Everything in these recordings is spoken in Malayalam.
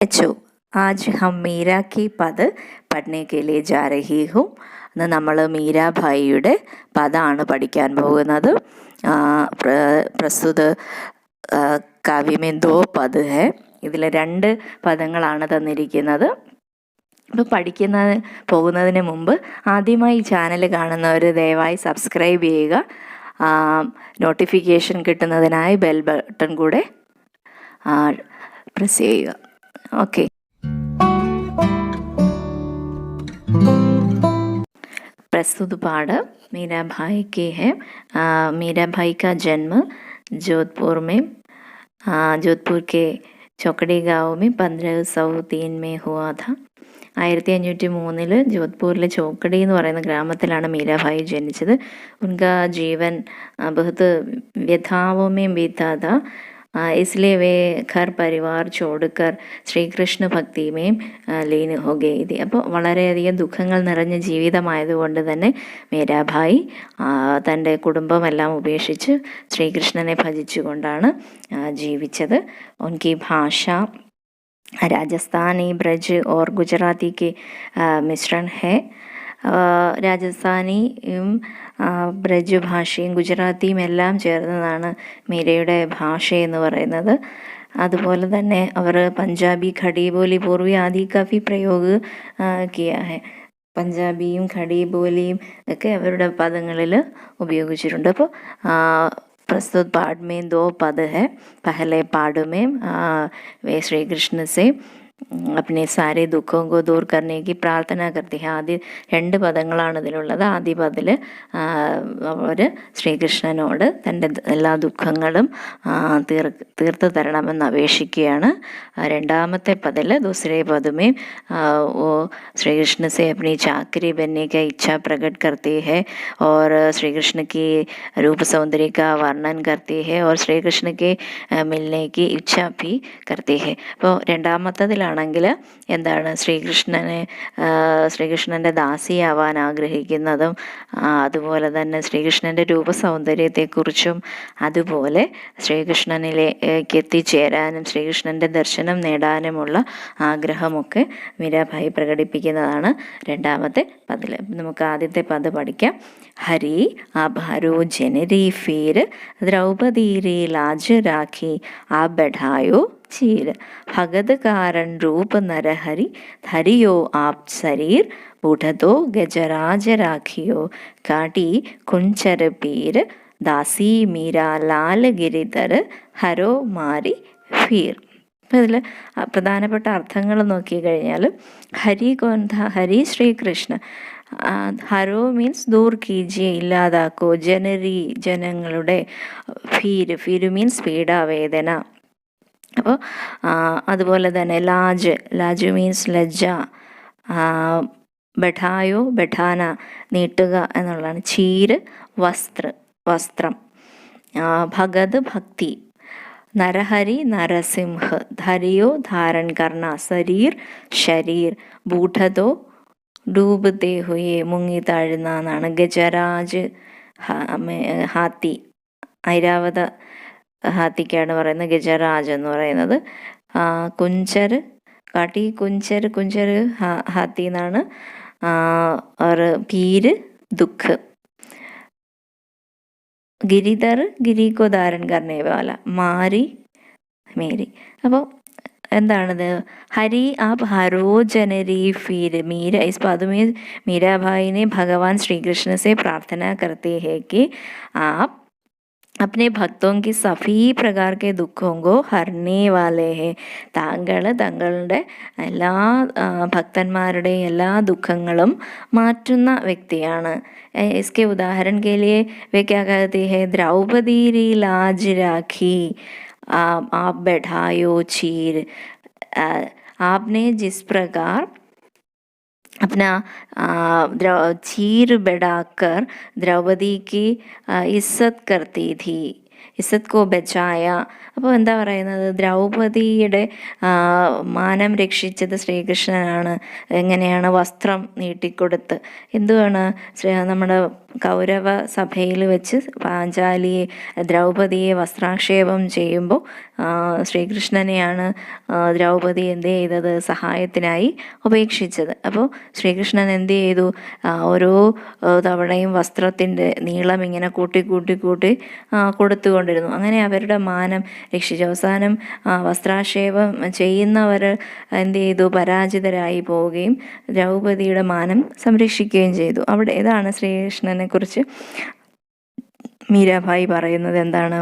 बच्चों, आज हम मीरा की पद പഠിനെ के लिए जा रही हूँ. ഇന്ന് നമ്മൾ മീരാഭായിയുടെ പദമാണ് പഠിക്കാൻ പോകുന്നത്. പ്രസ്തുത കാവ്യമേ ദോ പദ് ഹെ. ഇതിൽ 2 പദങ്ങളാണ് തന്നിരിക്കുന്നത്. ഇപ്പോൾ പോകുന്നതിന് മുമ്പ് ആദ്യമായി ഈ ചാനൽ കാണുന്നവർ ദയവായി സബ്സ്ക്രൈബ് ചെയ്യുക. നോട്ടിഫിക്കേഷൻ കിട്ടുന്നതിനായി ബെൽ ബട്ടൺ കൂടെ പ്രസ് ചെയ്യുക. ഓക്കെ. प्रस्तुत पाठ मीराबाई के है. मीराबाई का जन्म जोधपुर के चौकड़ी गांव में 1503 में हुआ था. 1503 जोधपुरिലെ ചോക്കടി എന്ന് പറയുന്ന ഗ്രാമത്തിലാണ് മീരാഭായി ജനിച്ചത്. उनका जीवन बहुत व्यथाओं में बीता था. इसलिए वे घर परिवार छोड़कर ശ്രീകൃഷ്ണ ഭക്തിമേം ലീൻ ഹോ ഗയി थी. അപ്പോൾ വളരെയധികം ദുഃഖങ്ങൾ നിറഞ്ഞ ജീവിതമായതുകൊണ്ട് തന്നെ മീരാഭായി തൻ്റെ കുടുംബമെല്ലാം ഉപേക്ഷിച്ച് ശ്രീകൃഷ്ണനെ ഭജിച്ചുകൊണ്ടാണ് ജീവിച്ചത്. ഉൻകി ഭാഷ രാജസ്ഥാനി, ബ്രജ് और गुजराती के मिश्रण है. രാജസ്ഥാനിയും ബ്രജ് ഭാഷയും ഗുജറാത്തിയും എല്ലാം ചേർന്നതാണ് മീരയുടെ ഭാഷ എന്ന് പറയുന്നത്. അതുപോലെ തന്നെ അവർ പഞ്ചാബി, ഖടി ബോലി, പൂർവി ആദി കാഫി പ്രയോഗ കിയാ ഹെ. പഞ്ചാബിയും ഖടി ബോലിയും ഒക്കെ അവരുടെ പദങ്ങളിൽ ഉപയോഗിച്ചിട്ടുണ്ട്. അപ്പോൾ प्रस्तुत पाठ में 2 पद है. पहले पाठ में वे श्री कृष्ण से अपने सारे दुखों को दूर करने की प्रार्थना करते हैं. ആദ്യ 2 പദങ്ങളാണ് ഇതിലുള്ളത്. ആദ്യ പദത്തിൽ അവർ ശ്രീകൃഷ്ണനോട് തൻ്റെ എല്ലാ ദുഃഖങ്ങളും തീർത്തു തരണമെന്ന് അപേക്ഷിക്കുകയാണ്. രണ്ടാമത്തെ പദത്തിൽ दूसरे पद में वो श्री कृष्ण से अपनी चाकरी बनने की इच्छा प्रकट करती है और श्री कृष्ण की रूप सौंदर्य का वर्णन करती है और श्री कृष्ण के मिलने की इच्छा भी करती है. അപ്പോൾ രണ്ടാമത്തതിലാണെങ്കിൽ എന്താണ് ശ്രീകൃഷ്ണൻ്റെ ദാസിയാവാൻ ആഗ്രഹിക്കുന്നതും അതുപോലെ തന്നെ ശ്രീകൃഷ്ണൻ്റെ രൂപസൗന്ദര്യത്തെക്കുറിച്ചും അതുപോലെ ശ്രീകൃഷ്ണനിലേക്ക് എത്തിച്ചേരാനും ശ്രീകൃഷ്ണൻ്റെ ദർശനം നേടാനുമുള്ള ആഗ്രഹമൊക്കെ മീരാഭായി പ്രകടിപ്പിക്കുന്നതാണ് രണ്ടാമത്തെ പദിൽ. നമുക്ക് ആദ്യത്തെ പദ പഠിക്കാം. ഹരി ആഭാരോ ജനരി ഫീർ ദ്രൗപദീരി ലാജ് രാഖി ആ ബഢായോ ചീർ ഭഗത് കാരൺ രൂപ നരഹരി ധരിയോ ആപ് ശരീർ ബുഢതോ ഗജരാജ രാഖിയോ കാട്ടി കുഞ്ചര പീർ ദാസി മീര ലാൽ ഗിരിധർ ഹരോ മാരി ഫീർ. അപ്പം ഇതിൽ പ്രധാനപ്പെട്ട അർത്ഥങ്ങൾ നോക്കിക്കഴിഞ്ഞാൽ ഹരി കോന്ത, ഹരി ശ്രീകൃഷ്ണ. ഹരോ മീൻസ് ദൂർ കീജിയെ, ഇല്ലാതാക്കോ. ജനരി ജനങ്ങളുടെ. ഫീര് മീൻസ് പീഡാവേദന. അപ്പോൾ അതുപോലെ തന്നെ ലാജ് മീൻസ് ലജ്ജ. ബഠായോ ബഠാന നീട്ടുക എന്നുള്ളതാണ്. ചീര് വസ്ത്രം. ഭഗത് ഭക്തി. നരഹരി നരസിംഹ. ധരിയോ ധാരൺ കർണ. ശരീർ. ബൂഢതോ ഡൂബത്തെ ഹുയെ മുങ്ങി താഴുന്ന എന്നാണ്. ഗജരാജ് ഹാത്തി. ഐരാവത ഹാത്തിക്കാണ് പറയുന്നത് ഗജരാജ് എന്ന് പറയുന്നത്. കുഞ്ചർ കാട്ടി കുഞ്ചർ ഹാത്തി എന്നാണ്. പീര് ദുഃഖ്. ഗിരിധർ ഗിരിക്കോ ധാരൺ കർണേ വാല. മാരി മേരി. അപ്പോൾ എന്താണിത്? ഹരി ആപ് ഹരോ ജനരി ഫീർ. मीरा इस पद में मीराबाई ने भगवान श्री कृष्ण से प्रार्थना करते हैं कि आप अपने भक्तों की सभी प्रकार के दुखों को हरने वाले हैं. തങ്ങളുടെ എല്ലാ ഭക്തന്മാരുടെ എല്ലാ ദുഃഖങ്ങളും മാറ്റുന്ന വ്യക്തിയാണ്. इसके उदाहरण के लिए वे क्या कहते हैं? द्रौपदी री लाज राखी आप बैठायो चीर. आपने जिस प्रकार अपना चीर बढ़ाकर द्रौपदी की इज्जत करती थी, ഇസ്സത്ത് കോ ബച്ചായ. അപ്പോൾ എന്താ പറയുന്നത്? ദ്രൗപദിയുടെ മാനം രക്ഷിച്ചത് ശ്രീകൃഷ്ണനാണ്. എങ്ങനെയാണ്? വസ്ത്രം നീട്ടിക്കൊടുത്ത്. എന്തുവാണ്? നമ്മുടെ കൗരവ സഭയിൽ വെച്ച് പാഞ്ചാലിയെ ദ്രൗപദിയെ വസ്ത്രാക്ഷേപം ചെയ്യുമ്പോൾ ശ്രീകൃഷ്ണനെയാണ് ദ്രൗപദി എന്ത് ചെയ്തത്, സഹായത്തിനായി ഉപേക്ഷിച്ചത്. അപ്പോൾ ശ്രീകൃഷ്ണൻ എന്ത് ചെയ്തു, ഓരോ തവണയും വസ്ത്രത്തിൻ്റെ നീളം ഇങ്ങനെ കൂട്ടി കൂട്ടി കൂട്ടി കൊടുത്തുകൊണ്ടിരുന്നു. അങ്ങനെ അവരുടെ മാനം രക്ഷിച്ചു. അവസാനം വസ്ത്രാക്ഷേപം ചെയ്യുന്നവർ എന്ത് ചെയ്തു, പരാജിതരായി പോവുകയും ദ്രൗപദിയുടെ മാനം സംരക്ഷിക്കുകയും ചെയ്തു. അവിടെ ഇതാണ് ശ്രീകൃഷ്ണനെ കുറിച്ച് മീരാഭായി പറയുന്നത്. എന്താണ്?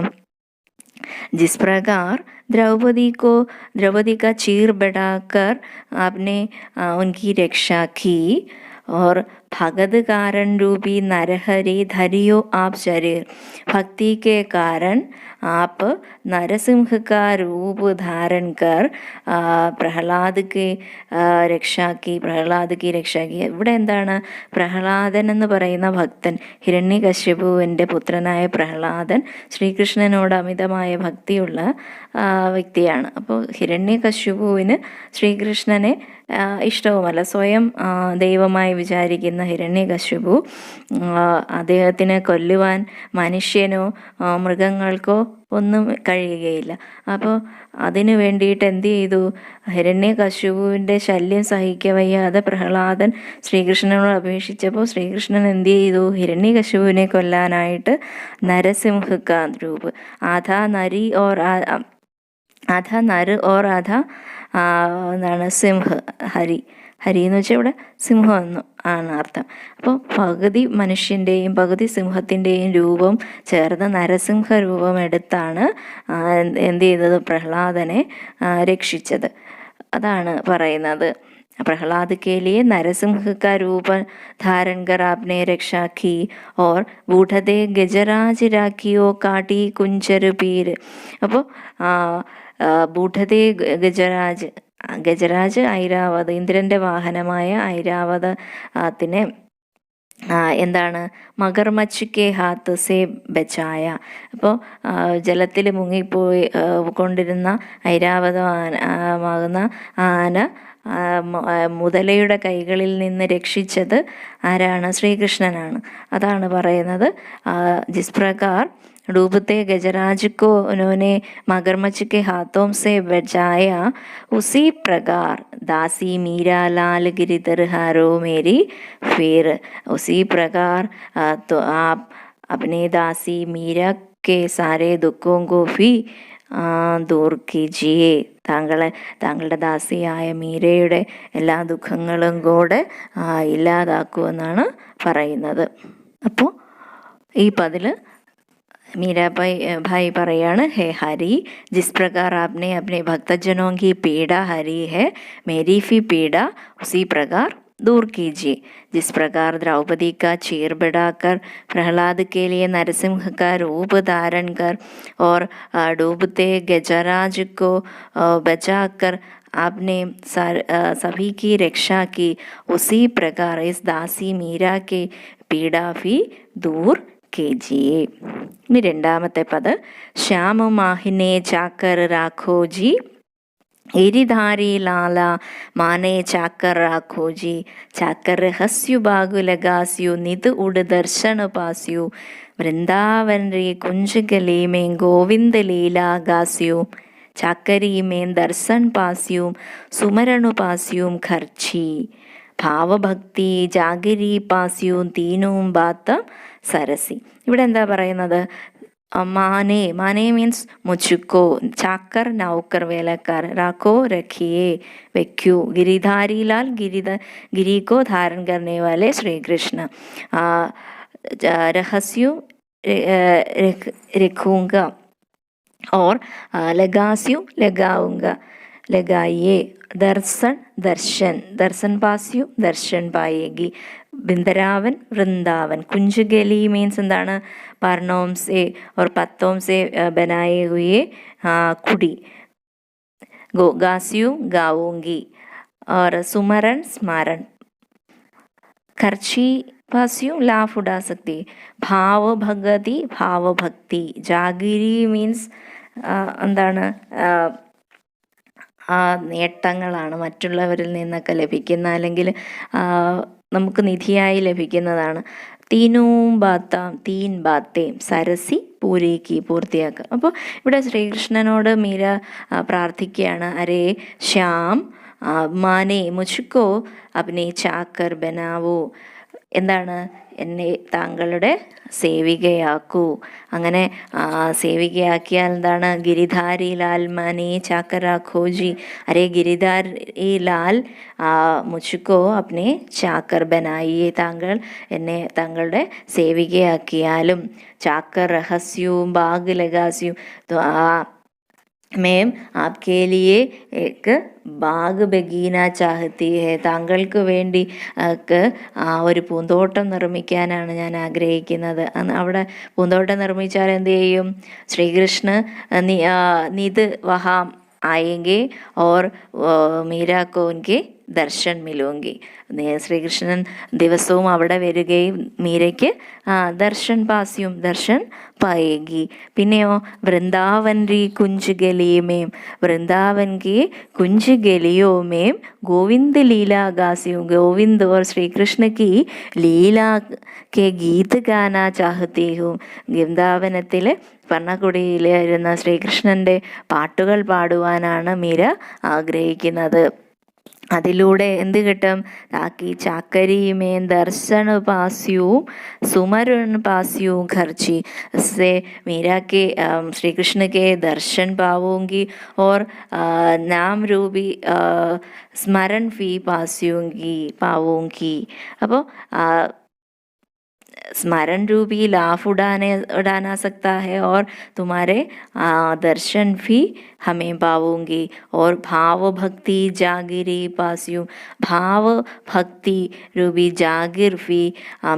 जिस प्रकार द्रौपदी का चीर बढ़ाकर आपने उनकी रक्षा की और भगत कारण रूपी नरहरि धरियो आप शरीर, भक्ति के कारण आप नरसिंह का रूप धारण कर प्रहलाद की रक्षा की. ഇവിടെ എന്താണ്? പ്രഹ്ലാദൻ എന്ന് പറയുന്ന ഭക്തൻ, ഹിരണ്യകശ്യപുവിൻ്റെ പുത്രനായ പ്രഹ്ലാദൻ ശ്രീകൃഷ്ണനോട് അമിതമായ ഭക്തിയുള്ള വ്യക്തിയാണ്. അപ്പോൾ ഹിരണ്യകശ്യപുവിന് ശ്രീകൃഷ്ണനെ ഇഷ്ടവുമല്ല. സ്വയം ദൈവമായി വിചാരിക്കുന്ന ഹിരണ്യകശ്യപു അദ്ദേഹത്തിനെ കൊല്ലുവാൻ മനുഷ്യനോ മൃഗങ്ങൾക്കോ ഒന്നും കഴിയുകയില്ല. അപ്പോൾ അതിനു വേണ്ടിയിട്ട് എന്ത് ചെയ്തു? ഹിരണ്യകശ്യപുവിൻ്റെ ശല്യം സഹിക്കവയ്യാതെ പ്രഹ്ലാദൻ ശ്രീകൃഷ്ണനോട് അപേക്ഷിച്ചപ്പോൾ ശ്രീകൃഷ്ണൻ എന്ത് ചെയ്തു? ഹിരണ്യകശ്യപുവിനെ കൊല്ലാനായിട്ട് നരസിംഹ കാ രൂപ്, ആധാ നരി ഓർ ആധാ നര് ഓർ ആധാ എന്താണ് സിംഹ്, ഹരി എന്ന് വെച്ചാൽ ഇവിടെ സിംഹം എന്നും ആണ് അർത്ഥം. അപ്പോൾ പകുതി മനുഷ്യൻ്റെയും പകുതി സിംഹത്തിൻ്റെയും രൂപം ചേർന്ന് നരസിംഹ രൂപം എടുത്താണ് എന്ത് ചെയ്തത്? പ്രഹ്ലാദനെ രക്ഷിച്ചത്. അതാണ് പറയുന്നത്. प्रहलाद के लिए नरसिंह का रूप धारण कर आपने रक्षा की और बूढ़ते गजराज राखियो काटी कुंचर पीर. അപ്പോൾ ബൂഢതേ ഗജരാജ് ഐരാവത്, ഇന്ദ്രൻ്റെ വാഹനമായ ഐരാവതത്തിനെ എന്താണ്? മഗർമച്ച് കെ ഹാത്ത് സേ ബച്ചായ. അപ്പോൾ ജലത്തിൽ മുങ്ങിപ്പോയി കൊണ്ടിരുന്ന ഐരാവതമാകുന്ന ആന മുതലയുടെ കൈകളിൽ നിന്ന് രക്ഷിച്ചത് ആരാണ്? ശ്രീകൃഷ്ണനാണ്. അതാണ് പറയുന്നത്. ജിസ് പ്രകാർ डूबते गजराज को उन्होंने मगरमच्छ के हाथों से बचाया, उसी प्रकार दासी मीरा लाल गिरिधर हारो मेरी फिर. उसी प्रकार तो आप अपने दासी मीरा के सारे दुखों को भी ദൂർ കീജിയെ. താങ്കളുടെ ദാസിയായ മീരയുടെ എല്ലാ ദുഃഖങ്ങളും കൂടെ ഇല്ലാതാക്കുമെന്നാണ് പറയുന്നത്. അപ്പോൾ ഈ പതില് मीराबाई പറയാണ്, हे हरि, जिस प्रकार आपने अपने भक्तजनों की पीड़ा हरी है, मेरी भी पीड़ा उसी प्रकार दूर कीजिए. जिस प्रकार द्रौपदी का चीर बढ़ाकर प्रहलाद के लिए नरसिंह का रूप धारण कर और डूबते गजराज को बचाकर आपने सभी की रक्षा की, उसी प्रकार इस दासी मीरा के पीड़ा भी दूर कीजिए. ഇനി രണ്ടാമത്തെ പദ, ശ്യാമ മാഹിനെ ചാക്കർ രാഖോ ജി, എരിധാരി ലാല മാനെ ചാക്കർ രാഖോ ജി, ചാക്കർ ഹസ്യു ബാഗു ലഗാസ്യു നിത് ഉഡ് ദർശന പാസ്യു, വൃന്ദാവൻ രെ കുഞ്ചഗലി may Govinda Leela ഗാസ്യു, ചാക്കരി may Darshan പാസ്യും സുമരണു പാസ്യും ഖർച്ചി, ഭാവഭക്തി jaggery പാസ്യും തീനും ബാത്ത സരസി. ഇവിടെ എന്താ പറയുന്നത്? മാനെ മീൻസ് മുച്ചുക്കോ, ചാക്കർ നൗക്കർ വേലക്കാർ, രാഖോ രഖിയെ വെക്കൂ, ഗിരിധാരി ലാൽ ഗിരികോ ധാരൺ കർണേ വാലെ ശ്രീകൃഷ്ണ, രഹസ്യു രഖൂങ്ക और लगास्यु लगाऊंगा, लगाइए, दर्शन पास्यु दर्शन पाएगी, वृंदावन वृंदावन, कुंजगली मीन्स എന്താണ്? पर्णों से और पत्तों से बनाए हुए कुड़ी, गास्यु गाऊंगी और सुमरण स्मरण, खर्ची पास्यु लाफ उड़ा सकती, भाव भगति भावभक्ति, ജാഗിരി മീൻസ് എന്താണ്? നേട്ടങ്ങളാണ്, മറ്റുള്ളവരിൽ നിന്നൊക്കെ ലഭിക്കുന്ന അല്ലെങ്കിൽ നമുക്ക് നിധിയായി ലഭിക്കുന്നതാണ്. തീൻ ബാത്തേം സരസി പൂരേക്ക് പൂർത്തിയാക്കുക. അപ്പോൾ ഇവിടെ ശ്രീകൃഷ്ണനോട് മീര പ്രാർത്ഥിക്കുകയാണ്, അരേ ശ്യാം മാനെ മുച്ചുക്കോ അപ്നെ ചാക്കർ ബനാവോ, എന്താണ്, എന്നെ താങ്കളുടെ സേവികയാക്കൂ. അങ്ങനെ സേവികയാക്കിയാൽ എന്താണ്, ഗിരിധാരി ലാൽ മനെ ചാക്കര ഖോജി, അരേ ഗിരിധാരി ലാൽ മുച്ചുക്കോ അപ്നെ ചാക്കർ ബനായിയെ, താങ്കൾ എന്നെ താങ്കളുടെ സേവികയാക്കിയാലും. ചാക്കർ രഹസ്യവും ബാഗ് ലഗാസ്യവും മേം ആപ്കെ ലിയെ ഏക്ക് ബാഗ് ബഗീന ചാഹത്തി ഹെ, താങ്കൾക്ക് വേണ്ടി ഒരു പൂന്തോട്ടം നിർമ്മിക്കാനാണ് ഞാൻ ആഗ്രഹിക്കുന്നത്. അവിടെ പൂന്തോട്ടം നിർമ്മിച്ചാൽ എന്ത് ചെയ്യും, ശ്രീകൃഷ്ണ നിത് വഹാം ആയെങ്കിൽ ഓർ മീരാ കോ ഉൻകെ ദർശൻ മിലൂങ്കി, ശ്രീകൃഷ്ണൻ ദിവസവും അവിടെ വരികയും മീരയ്ക്ക് ദർശൻ പായേഗി. പിന്നെയോ വൃന്ദാവൻ രീ കുഞ്ച് ഗലിയമേം, വൃന്ദാവൻ की कुंज गलियों में गोविंद लीला गासियों, गोविंद और श्री कृष्ण की लीला के गीत गाना चाहती हूँ. വൃന്ദാവനത്തിൽ പർണക്കുടിയിലിരുന്ന ശ്രീകൃഷ്ണൻ്റെ പാട്ടുകൾ പാടുവാനാണ് മീര ആഗ്രഹിക്കുന്നത്. അതിലൂടെ എന്ത് കിട്ടും, താക്കി ചാക്കരിമേ ദർശൻ പാസ്യവും സുമരൺ പാസ്യവും ഖർച്ചി से मीरा के श्री कृष्ण के दर्शन पाऊंगी और नाम रूपी स्मरण भी पाऊंगी. അപ്പോൾ स्मरण रूपी लाभ उड़ाना सकता है और तुम्हारे दर्शन भी हमें पाऊंगी. और भाव भक्ति जागिरी पास्यू, भाव भक्ति रूपी जागिर भी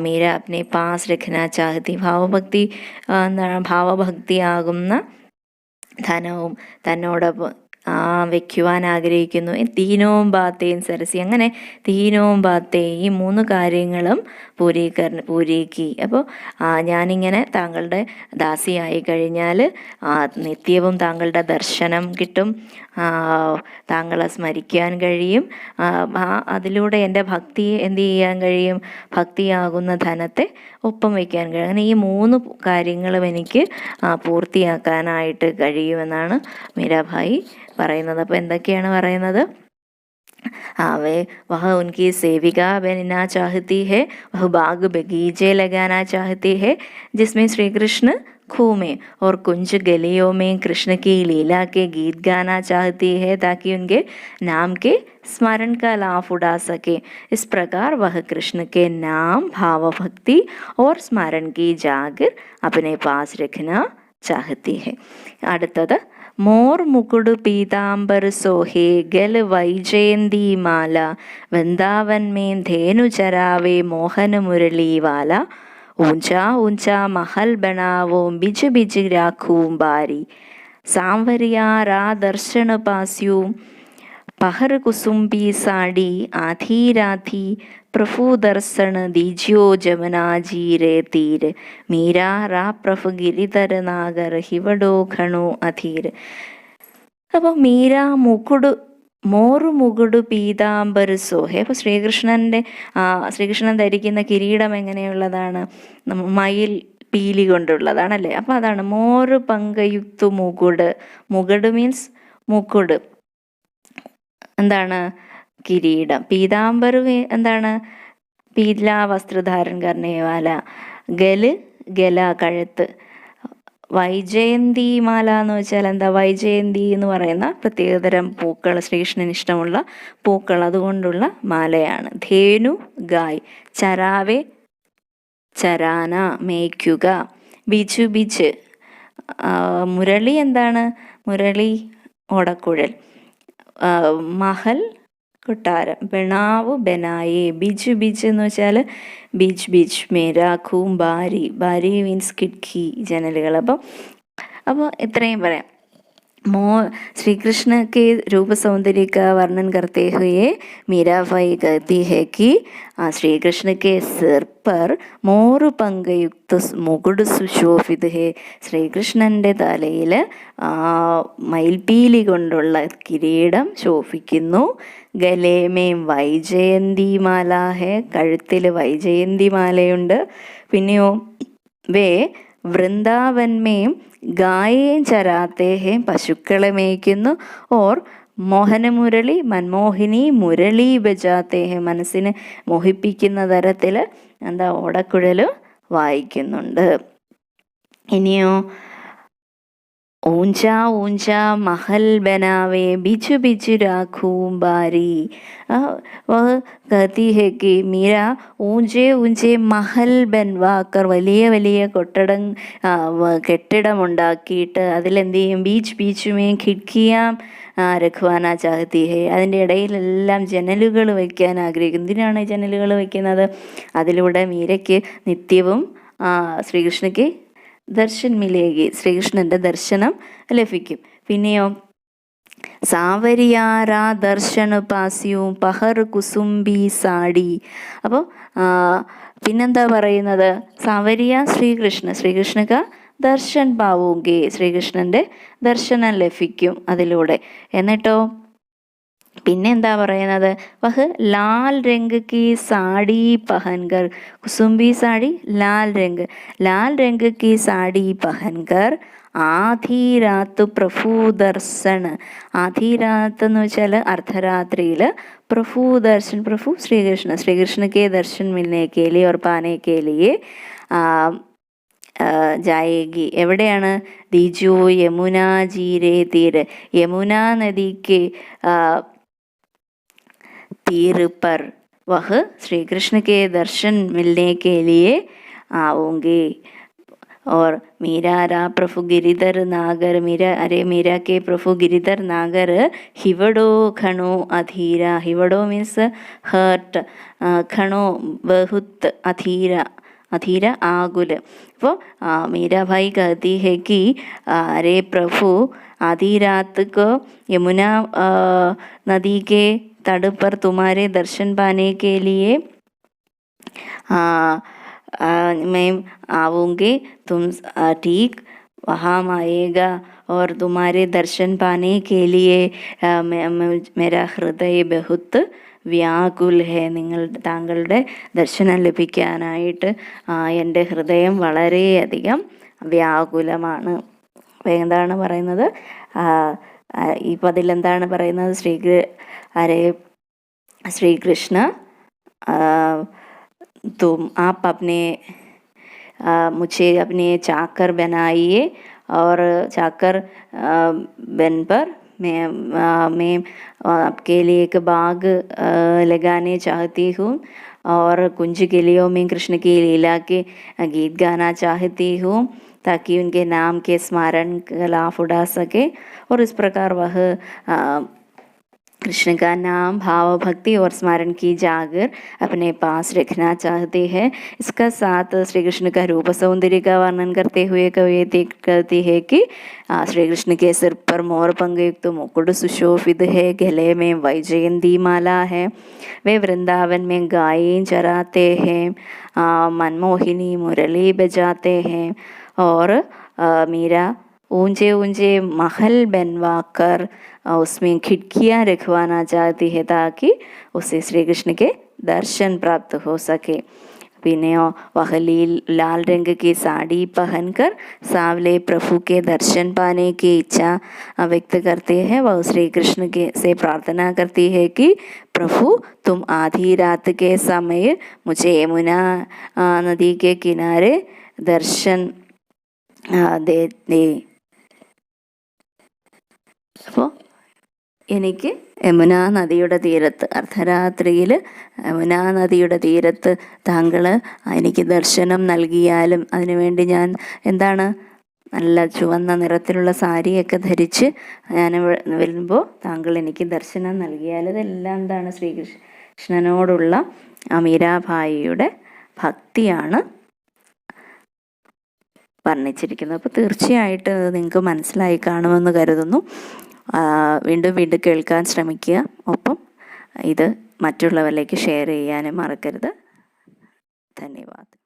मेरा अपने पास रखना चाहती. ഭാവഭക്തി ആകുന്ന ധനവും തന്നോടൊപ്പം വയ്ക്കുവാൻ ആഗ്രഹിക്കുന്നു. തീനോം ബാത്തേം സരസി, അങ്ങനെ തീനോം ബാത്തേ ഈ 3 കാര്യങ്ങളും പൂരീക്കി. അപ്പോൾ ഞാനിങ്ങനെ താങ്കളുടെ ദാസിയായി കഴിഞ്ഞാൽ നിത്യവും താങ്കളുടെ ദർശനം കിട്ടും, താങ്കളെ സ്മരിക്കാൻ കഴിയും, അതിലൂടെ എൻ്റെ ഭക്തിയെ എന്ത് ചെയ്യാൻ കഴിയും, ഭക്തിയാകുന്ന ധനത്തെ ഒപ്പം വയ്ക്കാൻ കഴിയും. അങ്ങനെ ഈ 3 കാര്യങ്ങളും എനിക്ക് പൂർത്തിയാക്കാനായിട്ട് കഴിയുമെന്നാണ് മീരാഭായി പറയുന്നത്. അപ്പോൾ എന്തൊക്കെയാണ് പറയുന്നത്, वह उनकी सेविका बनना चाहती है, वह बाग बगीचे लगाना चाहती है जिसमें श्री कृष्ण घूमे और कुंज गलियों में कृष्ण की लीला के गीत गाना चाहती है ताकि उनके नाम के स्मरण का लाभ उड़ा सके. इस प्रकार वह कृष्ण के नाम, भाव भक्ति और स्मरण की जागिर अपने पास रखना चाहती है. അടുത്തത് मोर मुकुड़ पीताम्बर सोहे गल वैजयंती माला, वृंदावन में धेनु चरावे मोहन मुरली वाला, ऊंचा ऊंचा महल बनावो बिज बिज राखूं बारी, सांवरिया रा दर्शन पास्यू पहर कुसुम्बी साड़ी, आधी राधी प्रभु दर्शन दीजियो जमुना जी रे तीर, मीरा रा प्रभु गिरिधर नागर हिवडो घणो अधीर. അപ്പോൾ മീര മോറു മുകുടു പീതാംബർ സോഹെ. അപ്പോൾ ശ്രീകൃഷ്ണൻ ധരിക്കുന്ന കിരീടം എങ്ങനെയുള്ളതാണ്, മയിൽ പീലി കൊണ്ടുള്ളതാണല്ലേ. അപ്പോൾ അതാണ് മോറ് പങ്കയുക്തു മുകുട്. മുകുട് മീൻസ് മുക്കുട്, എന്താണ്, കിരീടം. പീതാംബർ എന്താണ്, പീല വസ്ത്രധാരൻ കർണേവാല. ഗല കഴുത്ത്. വൈജയന്തി മാല എന്ന് വെച്ചാൽ എന്താ, വൈജയന്തി എന്ന് പറയുന്ന പ്രത്യേകതരം പൂക്കൾ, ശ്രീകൃഷ്ണന് ഇഷ്ടമുള്ള പൂക്കൾ അതുകൊണ്ടുള്ള മാലയാണ്. ധേനു ഗായ്, ചരാവെ ചരാന മേയ്ക്കുക. ബിജു ബിജ്, മുരളി എന്താണ്, മുരളി ഓടക്കുഴൽ. മഹൽ കൊട്ടാരം. ബണാവ് ബനായെ. ബിജ് ബിജ് എന്ന് വെച്ചാൽ ബീച്ച് ബീച്ച് മേരാഖൂം ബാരി. ബാരി മീൻസ് കിഡ്കി, ജനലുകൾ. അപ്പോൾ ഇത്രയും പറയാം. श्री कृष्ण के रूप सौंदर्य का वर्णन करते हुए मीराबाई कहती है कि श्री कृष्ण के सिर पर मोर पंखयुक्त मुकुट सुशोभित है. ശ്രീകൃഷ്ണൻ്റെ തലയിൽ മയിൽപീലി കൊണ്ടുള്ള കിരീടം ശോഭിക്കുന്നു. ഗലേമേം വൈജയന്തിമാല ഹെ, കഴുത്തിൽ വൈജയന്തിമാലയുണ്ട്. പിന്നെയോ വേ വൃന്ദാവന്മേം ഗായേ ചരാത്തേ ഹെ, പശുക്കളെ മേയ്ക്കുന്നു. ഓർ മോഹനമുരളി മൻമോഹിനി മുരളി ബജാത്തേ ഹെ, മനസ്സിനെ മോഹിപ്പിക്കുന്ന തരത്തിൽ എന്താ ഓടക്കുഴൽ വായിക്കുന്നുണ്ട്. ഇനിയോ ऊंचा ऊंचा महल बनावे बिजु बिजु राखूं बारी. वह कहती है कि मीरा ऊंचे ऊंचे महल बनवाकर, വലിയ വലിയ കെട്ടിടമുണ്ടാക്കിയിട്ട് അതിലെന്ത് ചെയ്യും, ബീച്ച് ബീച്ചുമേ ഖിഡ്കിയാം രഖ്വാന ചാഹത്തി ഹെ, അതിൻ്റെ ഇടയിലെല്ലാം ജനലുകൾ വയ്ക്കാൻ ആഗ്രഹിക്കുന്നു. എന്തിനാണ് ജനലുകൾ വയ്ക്കുന്നത്? അതിലൂടെ മീരയ്ക്ക് നിത്യവും ശ്രീകൃഷ്ണയ്ക്ക് ദർശൻ മിലേഗി, ശ്രീകൃഷ്ണൻ്റെ ദർശനം ലഭിക്കും. പിന്നെയോ സാവരിയാരാ ദർശന പാസ്യവും പഹർ കുസുംബി സാടി. അപ്പോൾ പിന്നെന്താ പറയുന്നത്? സാവരിയ ശ്രീകൃഷ്ണക്ക് ദർശൻ പാവൂങ്കി, ശ്രീകൃഷ്ണൻ്റെ ദർശനം ലഭിക്കും അതിലൂടെ. എന്നിട്ടോ പിന്നെ എന്താ പറയുന്നത്? വഹ് ലാൽ രംഗ് കി സാടി പഹൻകർ, കുസുംബി സാടി ലാൽ രംഗ് കി സാടി പഹൻകർ ആധി രാത്ത് പ്രഭു ദർശൻ. ആധി രാത്ത് എന്ന് വെച്ചാൽ അർദ്ധരാത്രിയിൽ പ്രഭു ദർശൻ, പ്രഭു ശ്രീകൃഷ്ണ കെ ദർശൻ മിൽനെ കെ ലിയെ ഓർ പാനെ കെ ലിയെ ജായേഗി. എവിടെയാണ്? ദിജു യമുന ജീരേ തീര, യമുന നദിക്ക് तीर पर वह श्री कृष्ण के दर्शन मिलने के लिए आऊंगी. और मीरा रा प्रभु गिरिधर नागर, मीरा के प्रभु गिरिधर नागर हिवड़ो खणो अधीरा. हिवड़ो मीन्स हर्ट, खणो बहुत अधीरा आगुल. वो मीरा भाई कहती है कि अरे प्रभु, आधी रात को यमुना नदी के तट पर तुम्हारे दर्शन पाने के लिए मैं आऊँगी. तुम ठीक वहाँ आएगा और तुम्हारे दर्शन पाने के लिए मेरा हृदय बहुत വ്യാകുൽ ഹേ. താങ്കളുടെ ദർശനം ലഭിക്കാനായിട്ട് എൻ്റെ ഹൃദയം വളരെയധികം വ്യാകുലമാണ്. എന്താണ് പറയുന്നത്? ഇപ്പോൾ അതിലെന്താണ് പറയുന്നത്? श्री कृष्ण तुम आप मुझे अपने चाकर बनाइए और चाकर बन पर मैं आपके लिए एक बाग लगाने चाहती हूँ और कुंज गलियों में कृष्ण की लीला के गीत गाना चाहती हूँ ताकि उनके नाम के स्मरण का लाभ उड़ा सके. और इस प्रकार वह कृष्ण का नाम, भाव, भक्ति और स्मरण की जागर अपने पास रखना चाहते हैं. इसका साथ श्री कृष्ण का रूप सौंदर्य का वर्णन करते हुए कवयित्री कहती है कि श्री कृष्ण के सिर पर मोर पंखयुक्त मुकुट सुशोभित है, गले में वैजयंती माला है, वे वृंदावन में गायें चराते हैं, मनमोहिनी मुरली बजाते हैं. और मीरा ऊंचे ऊंचे महल बनवाकर उसमें खिड़कियाँ रखवाना चाहती है ताकि उसे श्री कृष्ण के दर्शन प्राप्त हो सके. पिनेओ वह लाल रंग की साड़ी पहनकर सांवले प्रभु के दर्शन पाने की इच्छा व्यक्त करते हैं. वह श्री कृष्ण के से प्रार्थना करती है कि प्रभु तुम आधी रात के समय मुझे यमुना नदी के किनारे दर्शन दे. അപ്പോൾ എനിക്ക് യമുനാ നദിയുടെ തീരത്ത്, അർദ്ധരാത്രിയിൽ യമുനാ നദിയുടെ തീരത്ത് താങ്കൾ എനിക്ക് ദർശനം നൽകിയാലും, അതിനുവേണ്ടി ഞാൻ എന്താണ് നല്ല ചുവന്ന നിറത്തിലുള്ള സാരിയൊക്കെ ധരിച്ച് ഞാൻ വരുമ്പോൾ താങ്കൾ എനിക്ക് ദർശനം നൽകിയാൽ. ഇതെല്ലാം എന്താണ്? ശ്രീകൃഷ്ണനോടുള്ള മീരാഭായിയുടെ ഭക്തിയാണ്. വർണ്ണിച്ചിരിക്കുന്നത്. അപ്പോൾ തീർച്ചയായിട്ടും അത് നിങ്ങൾക്ക് മനസ്സിലായി കാണുമെന്ന് കരുതുന്നു. വീണ്ടും വീണ്ടും കേൾക്കാൻ ശ്രമിക്കുക. ഒപ്പം ഇത് മറ്റുള്ളവരിലേക്ക് ഷെയർ ചെയ്യാനും മറക്കരുത്. ധന്യവാദം.